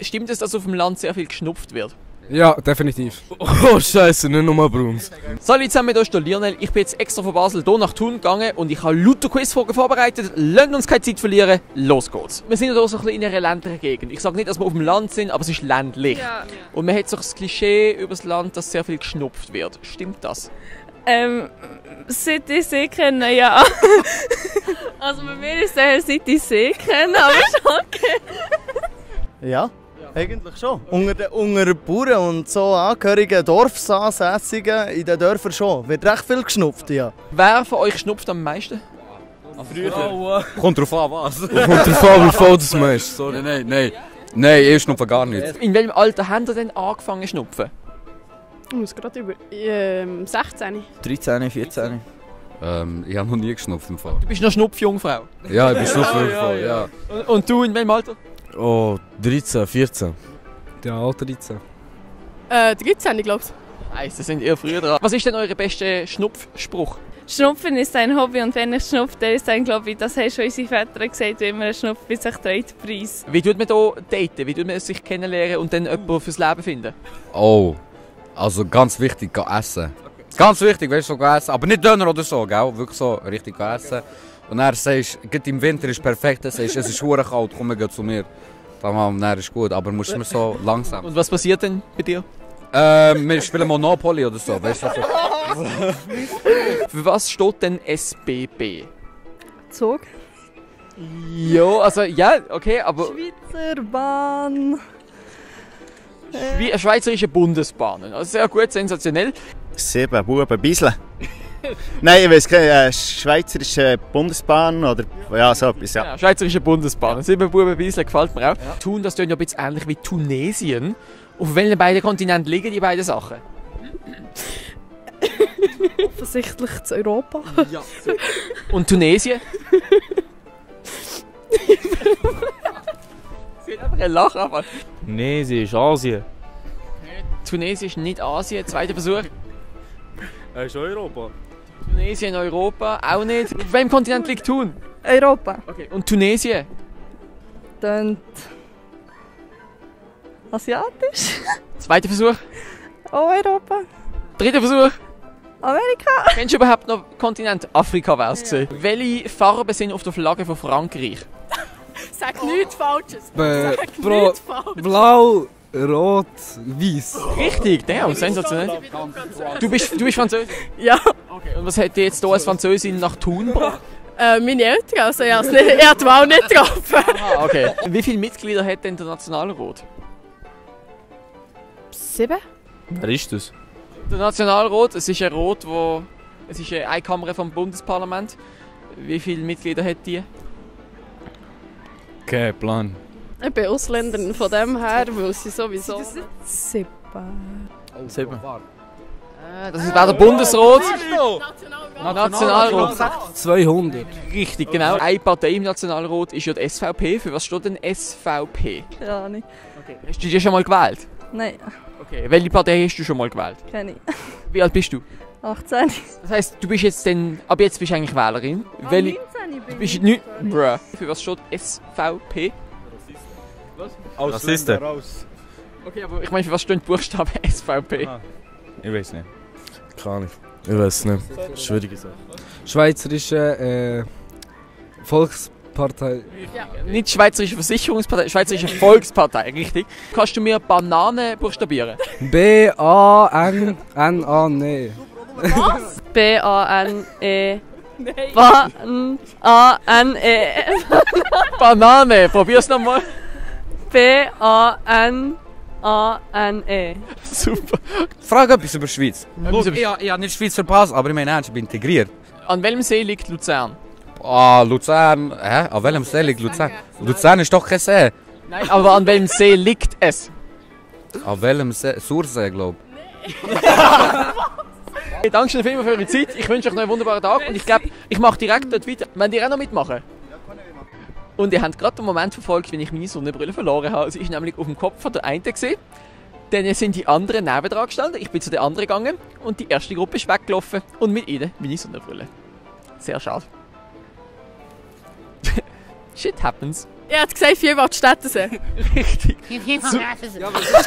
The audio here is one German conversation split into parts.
Stimmt es, dass auf dem Land sehr viel geschnupft wird? Ja, definitiv. Oh Scheiße, nicht nur Bruns. Salut zusammen, hier ist der Lionel. Ich bin jetzt extra von Basel hier nach Thun gegangen und ich habe lauter Quizfragen vorbereitet. Lasst uns keine Zeit verlieren, los geht's. Wir sind hier so ein bisschen in einer ländlichen Gegend. Ich sage nicht, dass wir auf dem Land sind, aber es ist ländlich. Ja. Und man hat so das Klischee über das Land, dass sehr viel geschnupft wird. Stimmt das? Seit ich See kenne, ja. Also bei mir ist es seit ich See kenne, aber schon okay. Ja, eigentlich schon. Unter den Bauern und so angehörigen Dorfsansässigen in den Dörfern schon. Wird recht viel geschnupft, ja. Wer von euch schnupft am meisten? Früher. Kommt drauf an, was? Kommt drauf an, wie voll das man ist. Sorry, nein, ich schnupfe gar nicht. In welchem Alter habt ihr denn angefangen zu schnupfen? Ich muss gerade über 16. 13, 14. Ich habe noch nie geschnupft im Fall. Du bist noch Schnupfjungfrau. Ja, ich bin Schnupfjungfrau, ja. Und du in welchem Alter? Oh, 13, 14. Ja, Alter 13. 13, ich glaube. Nice, das sind eher früher dran. Was ist denn euer bester Schnupfspruch? Schnupfen ist ein Hobby und wenn ich schnupfe, dann ist ein, glaube ich, das haben schon unsere Väter gesagt, wenn man schnupft, bis sich dreht der Preis. Wie tut man hier daten? Wie tut man sich kennenlernen und dann jemanden fürs Leben finden? Oh, also ganz wichtig, gehen essen. Ganz wichtig, weißt du, so gehen essen. Aber nicht Döner oder so, gell? Wirklich so richtig gehen essen. Und dann sagst du, im Winter ist perfekt, es ist verdammt kalt, komm, wir gehen zu mir. Dann ist gut, aber musst du so langsam. Und was passiert denn bei dir? Wir spielen Monopoly oder so, weißt du? So. Für was steht denn SBB? Zug. Ja, also, ja, okay, aber... Schweizer Bahn. Wie Schweizerische Bundesbahnen. Also sehr gut, sensationell. 7 Buben Beiseln. Nein, ich weiß keine Schweizerische Bundesbahn oder ja, so etwas, ja. Ja, Schweizerische Bundesbahnen. 7 Buben Beiseln gefällt mir auch. Ja. Thun, das klingt ja ein bisschen ähnlich wie Tunesien. Auf welchen beiden Kontinenten liegen die beiden Sachen? Offensichtlich zu Europa. Ja. Und Tunesien? Sie hat einfach ein Lachen. Aber. Tunesien ist Asien. Tunesien ist nicht Asien. Zweiter Versuch. Ist Europa. Tunesien, Europa, auch nicht. Auf welchem Kontinent liegt Thun? Europa. Okay. Und Tunesien? Dann asiatisch. Zweiter Versuch. Europa. Dritter Versuch. Amerika. Kennst du überhaupt noch Kontinent? Afrika wäre es gewesen. Welche Farben sind auf der Flagge von Frankreich? Sag nichts Falsches. Sag nichts Falsches. Blau, Rot, Weiß. Richtig, der sensationell. Du bist Französin? Ja. Okay. Und was hat dir jetzt hier als Französin nach Thun gebracht? Meine Eltern, also ich habe die Wahl nicht getroffen. Ah, okay. Wie viele Mitglieder hat denn der Nationalrat? 7. Wer ist das? Der Nationalrat, es ist ein Rat, es ist eine Kammer vom Bundesparlament. Wie viele Mitglieder hat die? Kein Plan. Ich bin Ausländerin, von dem her, weil sie sowieso... 7. 7. Das wäre der Bundesrat. Nationalrat. 200. Richtig, genau. Eine Partei im Nationalrat ist ja die SVP. Für was steht denn SVP? Keine Ahnung. Okay. Hast du die schon mal gewählt? Nein, Okay. Welche Partei hast du schon mal gewählt? keine ich. Wie alt bist du? 18. Das heisst, du bist jetzt dann, ab jetzt bist du eigentlich Wählerin. 19 Du bist nicht. Bruh. Für was steht SVP? Rassisten. Okay, aber ich meine, für was stehen die Buchstaben SVP? Ich weiß nicht. Keine Ahnung. Ich weiß nicht. Schwierige Sache. Schweizerische Volkspartei. Nicht Schweizerische Versicherungspartei, Schweizerische Volkspartei, richtig. Kannst du mir Banane buchstabieren? B-A-N-N-A-N-E. B-A-N-E. B-A-N-E. Banane, probier's nochmal. B-A-N-A-N-E. Super. Frage etwas über die Schweiz. Etwas über- Ich habe nicht die Schweiz verpasst, aber ich meine ernst, ich bin integriert. An welchem See liegt Luzern? Luzern. Hä? An welchem See liegt Luzern? Luzern ist doch kein See. Nein, aber an welchem See liegt es? An welchem See? Sursee, glaube Hey, danke schön vielmals für eure Zeit. Ich wünsche euch noch einen wunderbaren Tag und ich glaube, ich mache direkt dort weiter. Wollt ihr auch noch mitmachen? Und ihr habt gerade den Moment verfolgt, wenn ich meine Sonnenbrille verloren habe. Sie ist nämlich auf dem Kopf von der einen gesehen. Dann sind die anderen nebendran gestanden. Ich bin zu der anderen gegangen und die erste Gruppe ist weggelaufen und mit ihnen meine Sonnenbrille. Sehr schade. Shit happens. Er hat gesagt, Vierwaldstättensee. Richtig.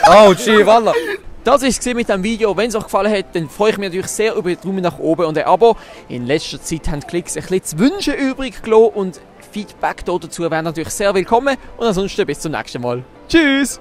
Oh, Wallah. Das war es mit diesem Video. Wenn es euch gefallen hat, dann freue ich mich natürlich sehr über die Daumen nach oben und ein Abo. In letzter Zeit haben die Klicks ein bisschen zu wünschen übrig gelassen und Feedback dazu wäre natürlich sehr willkommen. Und ansonsten bis zum nächsten Mal. Tschüss!